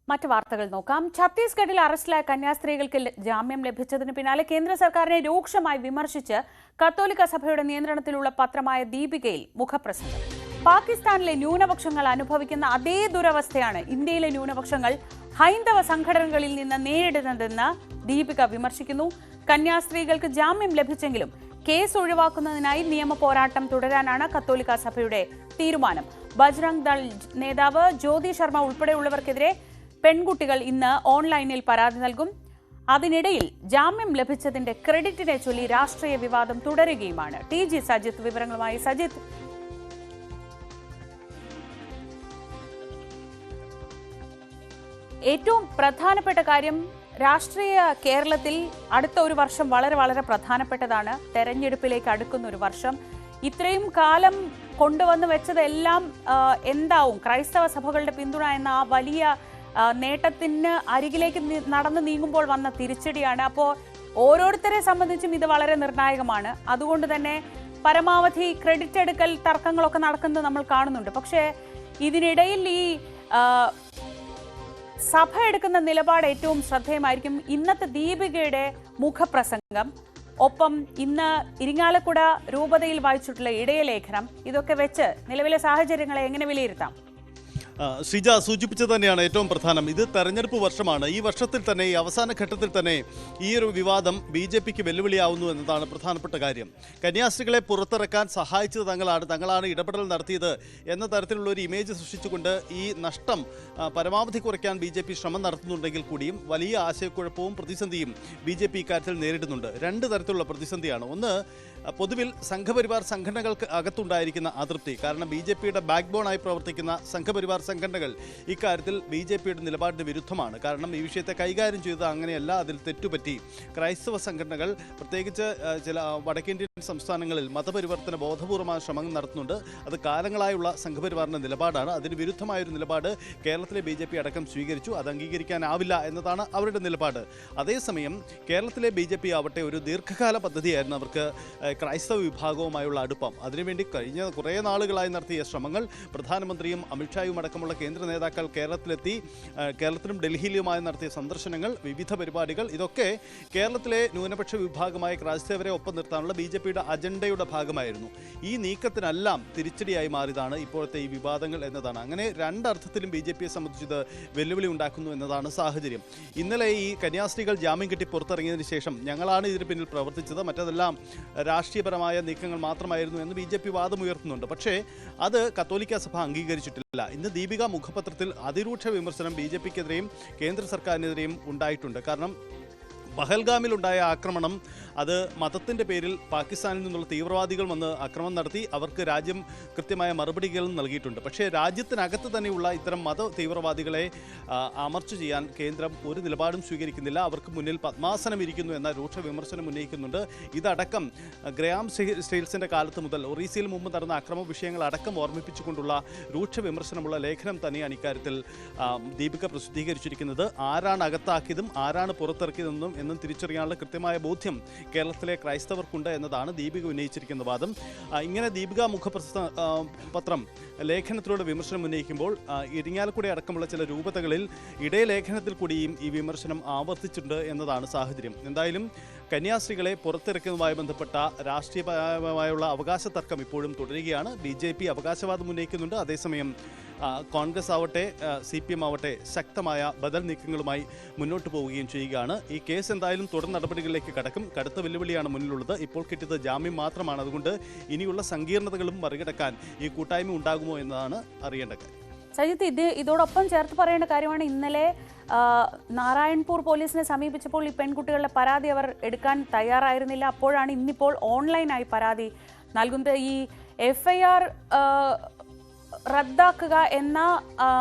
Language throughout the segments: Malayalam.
മറ്റു വാർത്തകൾ നോക്കാം. ഛത്തീസ്ഗഡിൽ അറസ്റ്റിലായ കന്യാസ്ത്രീകൾക്ക് ജാമ്യം ലഭിച്ചതിന് പിന്നാലെ കേന്ദ്ര സർക്കാരിനെ രൂക്ഷമായി വിമർശിച്ച് കത്തോലിക്ക സഭയുടെ നിയന്ത്രണത്തിലുള്ള പത്രമായ ദീപികയിൽ മുഖപ്രസംഗം. പാകിസ്ഥാനിലെ ന്യൂനപക്ഷങ്ങൾ അനുഭവിക്കുന്ന അതേ ദുരവസ്ഥയാണ് ഇന്ത്യയിലെ ന്യൂനപക്ഷങ്ങൾ ഹൈന്ദവ സംഘടനകളിൽ നിന്ന് നേരിടുന്നതെന്ന് ദീപിക വിമർശിക്കുന്നു. കന്യാസ്ത്രീകൾക്ക് ജാമ്യം ലഭിച്ചെങ്കിലും കേസ് ഒഴിവാക്കുന്നതിനായി നിയമ പോരാട്ടം തുടരാനാണ് കത്തോലിക്ക സഭയുടെ തീരുമാനം. ബജ്രംഗ് ദൾ നേതാവ് ജ്യോതി ശർമ്മ ഉൾപ്പെടെയുള്ളവർക്കെതിരെ പെൺകുട്ടികൾ ഇന്ന് ഓൺലൈനിൽ പരാതി നൽകും. അതിനിടയിൽ ജാമ്യം ലഭിച്ചതിന്റെ ക്രെഡിറ്റിനെ ചൊല്ലി രാഷ്ട്രീയ വിവാദം തുടരുകയുമാണ്. TG സജിത്ത് വിവരങ്ങളുമായി. സജിത്ത്, ഏറ്റവും പ്രധാനപ്പെട്ട കാര്യം, രാഷ്ട്രീയ കേരളത്തിൽ അടുത്ത ഒരു വർഷം വളരെ വളരെ പ്രധാനപ്പെട്ടതാണ്. തെരഞ്ഞെടുപ്പിലേക്ക് അടുക്കുന്ന ഒരു വർഷം. ഇത്രയും കാലം കൊണ്ടുവന്ന് വെച്ചതെല്ലാം എന്താവും? ക്രൈസ്തവ സഭകളുടെ പിന്തുണ എന്ന ആ വലിയ നേട്ടത്തിന് അരികിലേക്ക് നടന്നു നീങ്ങുമ്പോൾ വന്ന തിരിച്ചടിയാണ്. അപ്പോൾ ഓരോരുത്തരെ സംബന്ധിച്ചും ഇത് വളരെ നിർണായകമാണ്. അതുകൊണ്ട് തന്നെ പരമാവധി ക്രെഡിറ്റ് എടുക്കൽ തർക്കങ്ങളൊക്കെ നടക്കുന്നത് നമ്മൾ കാണുന്നുണ്ട്. പക്ഷേ ഇതിനിടയിൽ ഈ സഭ എടുക്കുന്ന നിലപാട് ഏറ്റവും ശ്രദ്ധേയമായിരിക്കും. ഇന്നത്തെ ദീപികയുടെ മുഖപ്രസംഗം, ഒപ്പം ഇന്ന് ഇരിങ്ങാലക്കുട രൂപതയിൽ വായിച്ചിട്ടുള്ള ഇടയലേഖനം, ഇതൊക്കെ വെച്ച് നിലവിലെ സാഹചര്യങ്ങളെ എങ്ങനെ വിലയിരുത്താം? ശ്രീജ സൂചിപ്പിച്ചത് തന്നെയാണ് ഏറ്റവും പ്രധാനം. ഇത് തെരഞ്ഞെടുപ്പ് വർഷമാണ്. ഈ വർഷത്തിൽ തന്നെ, ഈ അവസാന ഘട്ടത്തിൽ തന്നെ ഈ ഒരു വിവാദം BJPക്ക് വെല്ലുവിളിയാവുന്നു എന്നതാണ് പ്രധാനപ്പെട്ട കാര്യം. കന്യാസ്ത്രീകളെ പുറത്തിറക്കാൻ സഹായിച്ചത് തങ്ങളാണ് ഇടപെടൽ നടത്തിയത് എന്ന തരത്തിലുള്ള ഒരു ഇമേജ് സൃഷ്ടിച്ചുകൊണ്ട് ഈ നഷ്ടം പരമാവധി കുറയ്ക്കാൻ BJP ശ്രമം നടത്തുന്നുണ്ടെങ്കിൽ കൂടിയും വലിയ ആശയക്കുഴപ്പവും പ്രതിസന്ധിയും BJP ഇക്കാര്യത്തിൽ നേരിടുന്നുണ്ട്. രണ്ട് തരത്തിലുള്ള പ്രതിസന്ധിയാണ്. ഒന്ന്, പൊതുവിൽ സംഘപരിവാർ സംഘടനകൾക്ക് അകത്തുണ്ടായിരിക്കുന്ന അതൃപ്തി. കാരണം BJPയുടെ ബാക്ക് ബോണായി പ്രവർത്തിക്കുന്ന സംഘപരിവാർ സംഘടനകൾ ഇക്കാര്യത്തിൽ BJPയുടെ നിലപാടിന് വിരുദ്ധമാണ്. കാരണം ഈ വിഷയത്തെ കൈകാര്യം ചെയ്തത് അങ്ങനെയല്ല, അതിൽ തെറ്റുപറ്റി. ക്രൈസ്തവ സംഘടനകൾ, പ്രത്യേകിച്ച് ചില വടക്കേന്ത്യൻ സംസ്ഥാനങ്ങളിൽ മതപരിവർത്തന ബോധപൂർവമായ ശ്രമങ്ങൾ നടത്തുന്നുണ്ട്. അത് കാലങ്ങളായുള്ള സംഘപരിവാറിൻ്റെ നിലപാടാണ്. അതിന് വിരുദ്ധമായൊരു നിലപാട് കേരളത്തിലെ BJP അടക്കം സ്വീകരിച്ചു. അത് അംഗീകരിക്കാനാവില്ല എന്നതാണ് അവരുടെ നിലപാട്. അതേസമയം കേരളത്തിലെ BJP ആവട്ടെ ഒരു ദീർഘകാല പദ്ധതിയായിരുന്നു അവർക്ക് ക്രൈസ്തവ വിഭാഗവുമായുള്ള അടുപ്പം. അതിനുവേണ്ടി കഴിഞ്ഞ കുറേ നാളുകളായി നടത്തിയ ശ്രമങ്ങൾ, പ്രധാനമന്ത്രിയും അമിത്ഷായും അടക്കമുള്ള കേന്ദ്ര നേതാക്കൾ കേരളത്തിലെത്തി, കേരളത്തിലും ഡൽഹിയിലുമായി നടത്തിയ സന്ദർശനങ്ങൾ, വിവിധ പരിപാടികൾ, ഇതൊക്കെ കേരളത്തിലെ ന്യൂനപക്ഷ വിഭാഗമായ ക്രൈസ്തവരെ ഒപ്പം നിർത്താനുള്ള BJPയുടെ അജണ്ടയുടെ ഭാഗമായിരുന്നു. ഈ നീക്കത്തിനെല്ലാം തിരിച്ചടിയായി മാറിയതാണ് ഇപ്പോഴത്തെ ഈ വിവാദങ്ങൾ എന്നതാണ്. അങ്ങനെ രണ്ടർത്ഥത്തിലും BJPയെ സംബന്ധിച്ചത് വെല്ലുവിളി ഉണ്ടാക്കുന്നു എന്നതാണ് സാഹചര്യം. ഇന്നലെ ഈ കന്യാസ്ത്രീകൾ ജാമ്യം കിട്ടി പുറത്തിറങ്ങിയതിന് ശേഷം ഞങ്ങളാണ് ഇതിന് പിന്നിൽ പ്രവർത്തിച്ചത്, മറ്റതെല്ലാം രാഷ്ട്രീയപരമായ നീക്കങ്ങൾ മാത്രമായിരുന്നു എന്ന് BJP വാദമുയർത്തുന്നുണ്ട്. പക്ഷേ അത് കത്തോലിക്ക സഭ അംഗീകരിച്ചിട്ടില്ല. ഇന്ന് ദീപിക മുഖപത്രത്തിൽ അതിരൂക്ഷ വിമർശനം BJPക്കെതിരെയും കേന്ദ്ര സർക്കാരിനെതിരെയും ഉണ്ടായിട്ടുണ്ട്. കാരണം പഹൽഗാമിലുണ്ടായ ആക്രമണം, അത് മതത്തിൻ്റെ പേരിൽ പാകിസ്ഥാനിൽ നിന്നുള്ള തീവ്രവാദികൾ വന്ന് ആക്രമണം നടത്തി. അവർക്ക് രാജ്യം കൃത്യമായ മറുപടികളും നൽകിയിട്ടുണ്ട്. പക്ഷേ രാജ്യത്തിനകത്ത് തന്നെയുള്ള ഇത്തരം മത തീവ്രവാദികളെ അമർച്ച ചെയ്യാൻ കേന്ദ്രം ഒരു നിലപാടും സ്വീകരിക്കുന്നില്ല. അവർക്ക് മുന്നിൽ പത്മാസനം ഇരിക്കുന്നു എന്ന രൂക്ഷ വിമർശനം ഉന്നയിക്കുന്നുണ്ട്. ഇതടക്കം ഗ്രാം സ്റ്റീൽസിൻ്റെ കാലത്ത് മുതൽ ഒറീസയിൽ മുമ്പ് നടന്ന അക്രമ വിഷയങ്ങൾ അടക്കം ഓർമ്മിപ്പിച്ചുകൊണ്ടുള്ള രൂക്ഷ വിമർശനമുള്ള ലേഖനം തന്നെയാണ് ഇക്കാര്യത്തിൽ ദീപിക പ്രസിദ്ധീകരിച്ചിരിക്കുന്നത്. ആരാണ് അകത്താക്കിയതും ആരാണ് പുറത്തിറക്കിയതെന്നും എന്നും തിരിച്ചറിയാനുള്ള കൃത്യമായ ബോധ്യം കേരളത്തിലെ ക്രൈസ്തവർക്കുണ്ട് എന്നതാണ് ദീപിക ഉന്നയിച്ചിരിക്കുന്ന വാദം. ഇങ്ങനെ ദീപിക മുഖപത്രം ലേഖനത്തിലൂടെ വിമർശനം ഉന്നയിക്കുമ്പോൾ ഇരിങ്ങാലക്കുട അടക്കമുള്ള ചില രൂപതകളിൽ ഇടയലേഖനത്തിൽ കൂടിയും ഈ വിമർശനം ആവർത്തിച്ചിട്ടുണ്ട് എന്നതാണ് സാഹചര്യം. എന്തായാലും കന്യാസ്ത്രീകളെ പുറത്തിറക്കുന്നതുമായി ബന്ധപ്പെട്ട രാഷ്ട്രീയപരമായുള്ള അവകാശ തർക്കം ഇപ്പോഴും തുടരുകയാണ്. BJP അവകാശവാദം ഉന്നയിക്കുന്നുണ്ട്. അതേസമയം കോൺഗ്രസ് ആവട്ടെ CPM ആവട്ടെ ശക്തമായ ബദൽ നീക്കങ്ങളുമായി മുന്നോട്ട് പോവുകയും ചെയ്യുകയാണ്. ഈ കേസ് എന്തായാലും തുടർ നടപടികളിലേക്ക് കടക്കും. കടുത്ത വെല്ലുവിളിയാണ് മുന്നിലുള്ളത്. ഇപ്പോൾ കിട്ടിയത് ജാമ്യം മാത്രമാണ്. അതുകൊണ്ട് ഇനിയുള്ള സങ്കീർണതകളും മറികടക്കാൻ ഈ കൂട്ടായ്മ ഉണ്ടാകുമോ എന്നതാണ് അറിയേണ്ട കാര്യം. സജിത്ത്, ഇതോടൊപ്പം ചേർത്ത് പറയേണ്ട കാര്യമാണ്, ഇന്നലെ നാരായൺപൂർ പോലീസിനെ സമീപിച്ചപ്പോൾ ഈ പെൺകുട്ടികളുടെ പരാതി അവർ എടുക്കാൻ തയ്യാറായിരുന്നില്ല. അപ്പോഴാണ് ഇന്നിപ്പോൾ ഓൺലൈനായി പരാതി നൽകുന്നത്. ഈ FIR റദ്ദാക്കുക എന്ന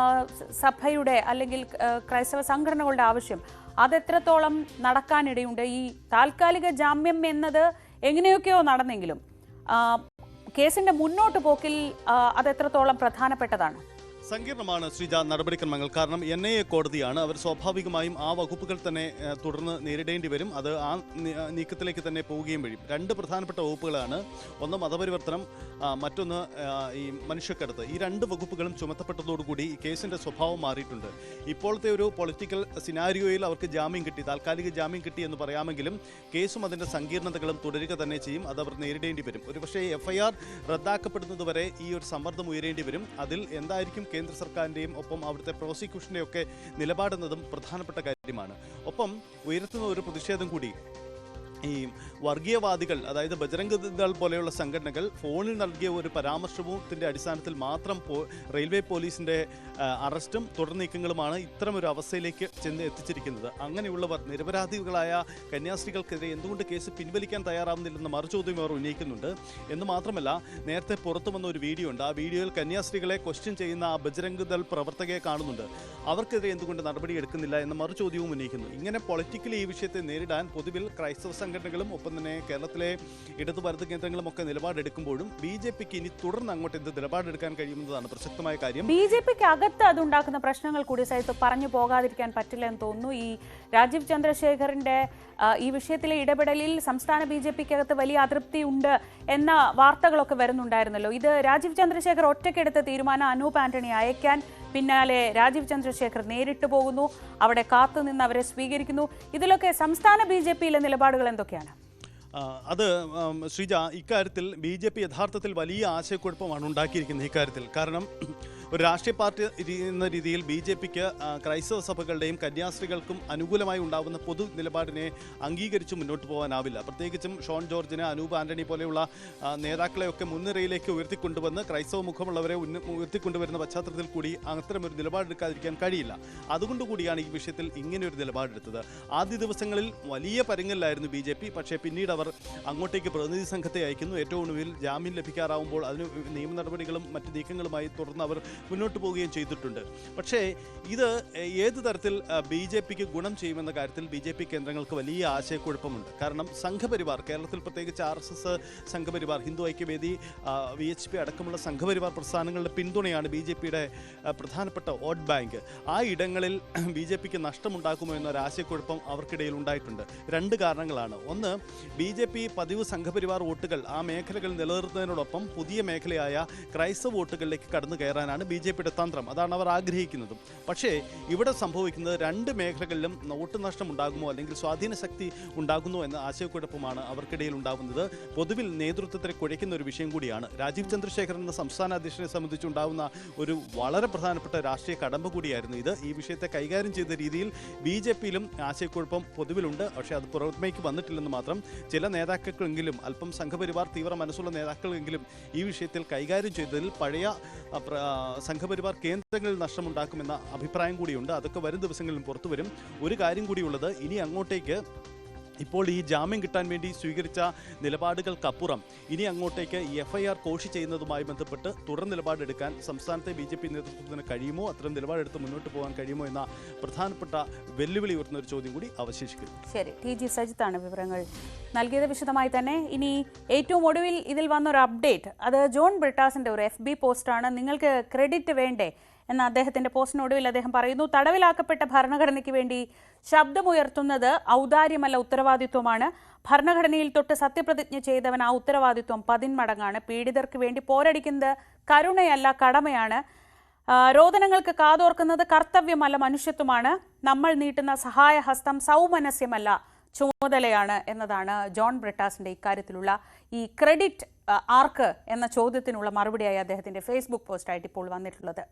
സഭയുടെ അല്ലെങ്കിൽ ക്രൈസ്തവ സംഘടനകളുടെ ആവശ്യം അതെത്രത്തോളം നടക്കാനിടയുണ്ട്? ഈ താൽക്കാലിക ജാമ്യം എന്നത് എങ്ങനെയൊക്കെയോ നടന്നെങ്കിലും കേസിന്റെ മുന്നോട്ട് പോക്കിൽ അതെത്രത്തോളം പ്രധാനപ്പെട്ടതാണ്? സങ്കീർണമാണ് ശ്രീജ നടപടിക്രമങ്ങൾ. കാരണം NIA കോടതിയാണ്. അവർ സ്വാഭാവികമായും ആ വകുപ്പുകൾ തന്നെ തുടർന്ന് നേരിടേണ്ടി വരും. അത് ആ നീക്കത്തിലേക്ക് തന്നെ പോവുകയും വരും. രണ്ട് പ്രധാനപ്പെട്ട വകുപ്പുകളാണ്. ഒന്ന് മതപരിവർത്തനം, മറ്റൊന്ന് ഈ മനുഷ്യക്കടത്ത്. ഈ രണ്ട് വകുപ്പുകളും ചുമത്തപ്പെട്ടതോടുകൂടി ഈ കേസിന്റെ സ്വഭാവം മാറിയിട്ടുണ്ട്. ഇപ്പോഴത്തെ ഒരു പൊളിറ്റിക്കൽ സിനാരിയോയിൽ അവർക്ക് ജാമ്യം കിട്ടി, താൽക്കാലിക ജാമ്യം കിട്ടി എന്ന് പറയാമെങ്കിലും കേസും അതിന്റെ സങ്കീർണതകളും തുടരുക തന്നെ ചെയ്യും. അത് അവർ നേരിടേണ്ടി വരും. ഒരുപക്ഷേ FIR റദ്ദാക്കപ്പെടുന്നതുവരെ ഈ ഒരു സമ്മർദ്ദം ഉയരേണ്ടി വരും. അതിൽ എന്തായിരിക്കും കേന്ദ്ര സർക്കാരിൻ്റെയും ഒപ്പം അവിടുത്തെ പ്രോസിക്യൂഷൻ്റെയും ഒക്കെ നിലപാടെന്നതും പ്രധാനപ്പെട്ട കാര്യമാണ്. ഒപ്പം ഉയർത്തുന്ന ഒരു പ്രതിഷേധം കൂടി ഈ വർഗീയവാദികൾ, അതായത് ബജരംഗ് ദൾ പോലെയുള്ള സംഘടനകൾ ഫോണിൽ നൽകിയ ഒരു പരാമർശത്തിന്റെ അടിസ്ഥാനത്തിൽ മാത്രം റെയിൽവേ പോലീസിന്റെ അറസ്റ്റും തുടർ നീക്കങ്ങളുമാണ് ഇത്തരമൊരു അവസ്ഥയിലേക്ക് ചെന്ന് എത്തിച്ചിരിക്കുന്നത്. അങ്ങനെയുള്ളവർ, നിരപരാധികളായ കന്യാസ്ത്രീകൾക്കെതിരെ എന്തുകൊണ്ട് കേസ് പിൻവലിക്കാൻ തയ്യാറാവുന്നില്ലെന്ന് മറുചോദ്യം അവർ ഉന്നയിക്കുന്നുണ്ട്. എന്ന് മാത്രമല്ല, നേരത്തെ പുറത്തു വന്ന ഒരു വീഡിയോ ഉണ്ട്. ആ വീഡിയോയിൽ കന്യാസ്ത്രീകളെ ക്വസ്റ്റ്യൻ ചെയ്യുന്ന ആ ബജരംഗ് ദൾ പ്രവർത്തകയെ കാണുന്നുണ്ട്. അവർക്കെതിരെ എന്തുകൊണ്ട് നടപടി എടുക്കുന്നില്ല എന്ന മറുചോദ്യവും ഉന്നയിക്കുന്നു. ഇങ്ങനെ പൊളിറ്റിക്കലി ഈ വിഷയത്തെ നേരിടാൻ പൊതുവിൽ ക്രൈസ്തവ സംഘടനകളും ഒപ്പം തന്നെ കേരളത്തിലെ ഇടതു വലത് കേന്ദ്രങ്ങളും ഒക്കെ നിലപാടെടുക്കുമ്പോഴും BJPക്ക് ഇനി തുടർന്ന് അങ്ങോട്ട് എന്ത് നിലപാടെടുക്കാൻ കഴിയുമെന്നതാണ് പ്രസക്തമായ കാര്യം. BJPക്ക് അകത്ത് അതുണ്ടാക്കുന്ന പ്രശ്നങ്ങൾ കൂടി സഹിത്ത് പറഞ്ഞു പോകാതിരിക്കാൻ പറ്റില്ല എന്ന് തോന്നുന്നു. ഈ രാജീവ് ചന്ദ്രശേഖറിന്റെ ഈ വിഷയത്തിലെ ഇടപെടലിൽ സംസ്ഥാന BJPക്കകത്ത് വലിയ അതൃപ്തി ഉണ്ട് എന്ന വാർത്തകളൊക്കെ വരുന്നുണ്ടായിരുന്നല്ലോ. ഇത് രാജീവ് ചന്ദ്രശേഖർ ഒറ്റയ്ക്കെടുത്ത തീരുമാനം അനൂപ് ആന്റണി അയക്കാൻ പിന്നാലെ രാജീവ് ചന്ദ്രശേഖർ നേരിട്ട് പോകുന്നു, അവിടെ കാത്തുനിന്ന് അവരെ സ്വീകരിക്കുന്നു. ഇതിലൊക്കെ സംസ്ഥാന BJPയിലെ നിലപാടുകൾ എന്തൊക്കെയാണ്? അത് ശ്രീജ, ഇക്കാര്യത്തിൽ BJP യഥാർത്ഥത്തിൽ വലിയ ആശയക്കുഴപ്പമാണ് ഉണ്ടാക്കിയിരിക്കുന്നത് ഇക്കാര്യത്തിൽ. കാരണം ഒരു രാഷ്ട്രീയ പാർട്ടി എന്ന രീതിയിൽ BJPക്ക് ക്രൈസ്തവ സഭകളുടെയും കന്യാസ്ത്രീകൾക്കും അനുകൂലമായി ഉണ്ടാകുന്ന പൊതു നിലപാടിനെ അംഗീകരിച്ച് മുന്നോട്ട് പോകാനാവില്ല. പ്രത്യേകിച്ചും ഷോൺ ജോർജിന്, അനൂപ് ആന്റണി പോലെയുള്ള നേതാക്കളെയൊക്കെ മുൻനിരയിലേക്ക് ഉയർത്തിക്കൊണ്ടുവന്ന് ക്രൈസ്തവ മുഖമുള്ളവരെ ഉയർത്തിക്കൊണ്ടുവരുന്ന പശ്ചാത്തലത്തിൽ കൂടി അത്തരമൊരു നിലപാടെടുക്കാതിരിക്കാൻ കഴിയില്ല. അതുകൊണ്ടുകൂടിയാണ് ഈ വിഷയത്തിൽ ഇങ്ങനെയൊരു നിലപാടെടുത്തത്. ആദ്യ ദിവസങ്ങളിൽ വലിയ പരുങ്ങലിലായിരുന്നു BJP. പക്ഷേ പിന്നീട് അവർ അങ്ങോട്ടേക്ക് പ്രതിനിധി സംഘത്തെ അയക്കുന്നു. ഏറ്റവും ഒടുവിൽ ജാമ്യം ലഭിക്കാറാവുമ്പോൾ അതിന് നിയമ നടപടികളും മറ്റ് നീക്കങ്ങളുമായി തുടർന്ന് അവർ മുന്നോട്ട് പോവുകയും ചെയ്തിട്ടുണ്ട്. പക്ഷേ ഇത് ഏത് തരത്തിൽ BJPക്ക് ഗുണം ചെയ്യുമെന്ന കാര്യത്തിൽ BJP കേന്ദ്രങ്ങൾക്ക് വലിയ ആശയക്കുഴപ്പമുണ്ട്. കാരണം സംഘപരിവാർ, കേരളത്തിൽ പ്രത്യേകിച്ച് RSS സംഘപരിവാർ, ഹിന്ദു ഐക്യവേദി, VHP അടക്കമുള്ള സംഘപരിവാർ പ്രസ്ഥാനങ്ങളുടെ പിന്തുണയാണ് BJPയുടെ പ്രധാനപ്പെട്ട വോട്ട് ബാങ്ക്. ആ ഇടങ്ങളിൽ BJPക്ക് നഷ്ടമുണ്ടാക്കുമോ എന്നൊരു ആശയക്കുഴപ്പം അവർക്കിടയിൽ ഉണ്ടായിട്ടുണ്ട്. രണ്ട് കാരണങ്ങളാണ്. ഒന്ന്, BJP പതിവ് സംഘപരിവാർ വോട്ടുകൾ ആ മേഖലകൾ നിലനിർത്തുന്നതിനോടൊപ്പം പുതിയ മേഖലയായ ക്രൈസ്തവ വോട്ടുകളിലേക്ക് കടന്നു കയറാനാണ് BJPയുടെ തന്ത്രം. അതാണ് അവർ ആഗ്രഹിക്കുന്നതും. പക്ഷേ ഇവിടെ സംഭവിക്കുന്നത് രണ്ട് മേഖലകളിലും വോട്ട് നഷ്ടം ഉണ്ടാകുമോ അല്ലെങ്കിൽ സ്വാധീന ശക്തി ഉണ്ടാകുന്നു എന്ന ആശയക്കുഴപ്പമാണ് അവർക്കിടയിൽ ഉണ്ടാകുന്നത്. പൊതുവിൽ നേതൃത്വത്തെ കുഴയ്ക്കുന്ന ഒരു വിഷയം കൂടിയാണ്. രാജീവ് ചന്ദ്രശേഖർ എന്ന സംസ്ഥാന അധ്യക്ഷനെ സംബന്ധിച്ചുണ്ടാകുന്ന ഒരു വളരെ പ്രധാനപ്പെട്ട രാഷ്ട്രീയ കടമ്പ കൂടിയായിരുന്നു ഇത്. ഈ വിഷയത്തെ കൈകാര്യം ചെയ്ത രീതിയിൽ BJPയിലും ആശയക്കുഴപ്പം പൊതുവിലുണ്ട്. പക്ഷേ അത് പുറമേക്ക് വന്നിട്ടില്ലെന്ന് മാത്രം. ചില നേതാക്കൾക്കെങ്കിലും, അല്പം സംഘപരിവാർ തീവ്ര മനസ്സുള്ള നേതാക്കളെങ്കിലും ഈ വിഷയത്തിൽ കൈകാര്യം ചെയ്തതിൽ പഴയ സംഘപരിവാർ കേന്ദ്രങ്ങളിൽ നഷ്ടമുണ്ടാക്കുമെന്ന അഭിപ്രായം കൂടിയുണ്ട്. അതൊക്കെ വരും ദിവസങ്ങളിലും പുറത്തു വരും. ഒരു കാര്യം കൂടിയുള്ളത്, ഇനി അങ്ങോട്ടേക്ക് ഇപ്പോൾ ഈ ജാമ്യം കിട്ടാൻ വേണ്ടി സ്വീകരിച്ച നിലപാടുകൾക്കപ്പുറം ഇനി അങ്ങോട്ടേക്ക് FIR കോഷി ചെയ്യുന്നതുമായി ബന്ധപ്പെട്ട് തുടർ നിലപാടെടുക്കാൻ സംസ്ഥാനത്തെ BJP നേതൃത്വത്തിന് കഴിയുമോ, അത്തരം നിലപാടെടുത്ത് മുന്നോട്ട് പോകാൻ കഴിയുമോ എന്ന പ്രധാനപ്പെട്ട വെല്ലുവിളി ഉയർത്തുന്ന ഒരു ചോദ്യം കൂടി അവശേഷിക്കുന്നു. ശരി, TG സജിത്താണ് വിവരങ്ങൾ നൽകിയത് വിശദമായി തന്നെ. ഇനി ഏറ്റവും ഒടുവിൽ ഇതിൽ വന്നൊരു അപ്ഡേറ്റ്, അത് ജോൺ ബ്രിട്ടാസിന്റെ ഒരു FB പോസ്റ്റാണ്. നിങ്ങൾക്ക് ക്രെഡിറ്റ് വേണ്ടേ എന്ന അദ്ദേഹത്തിന്റെ പോസ്റ്റിനൊടുവിൽ അദ്ദേഹം പറയുന്നു, തടവിലാക്കപ്പെട്ട ഭരണഘടനയ്ക്ക് വേണ്ടി ശബ്ദമുയർത്തുന്നത് ഔദാര്യമല്ല, ഉത്തരവാദിത്വമാണ്. ഭരണഘടനയിൽ തൊട്ട് സത്യപ്രതിജ്ഞ ചെയ്തവൻ ആ ഉത്തരവാദിത്വം 10 മടങ്ങാണ്. പീഡിതർക്ക് വേണ്ടി പോരടിക്കുന്നത് കരുണയല്ല, കടമയാണ്. രോദനങ്ങൾക്ക് കാതോർക്കുന്നത് കർത്തവ്യമല്ല, മനുഷ്യത്വമാണ്. നമ്മൾ നീട്ടുന്ന സഹായഹസ്തം സൗമനസ്യമല്ല, ചുമതലയാണ് എന്നതാണ് ജോൺ ബ്രിട്ടാസിന്റെ ഇക്കാര്യത്തിലുള്ള ഈ ക്രെഡിറ്റ് ആർക്ക് എന്ന ചോദ്യത്തിനുള്ള മറുപടിയായി അദ്ദേഹത്തിന്റെ ഫേസ്ബുക്ക് പോസ്റ്റായിട്ട് ഇപ്പോൾ വന്നിട്ടുള്ളത്.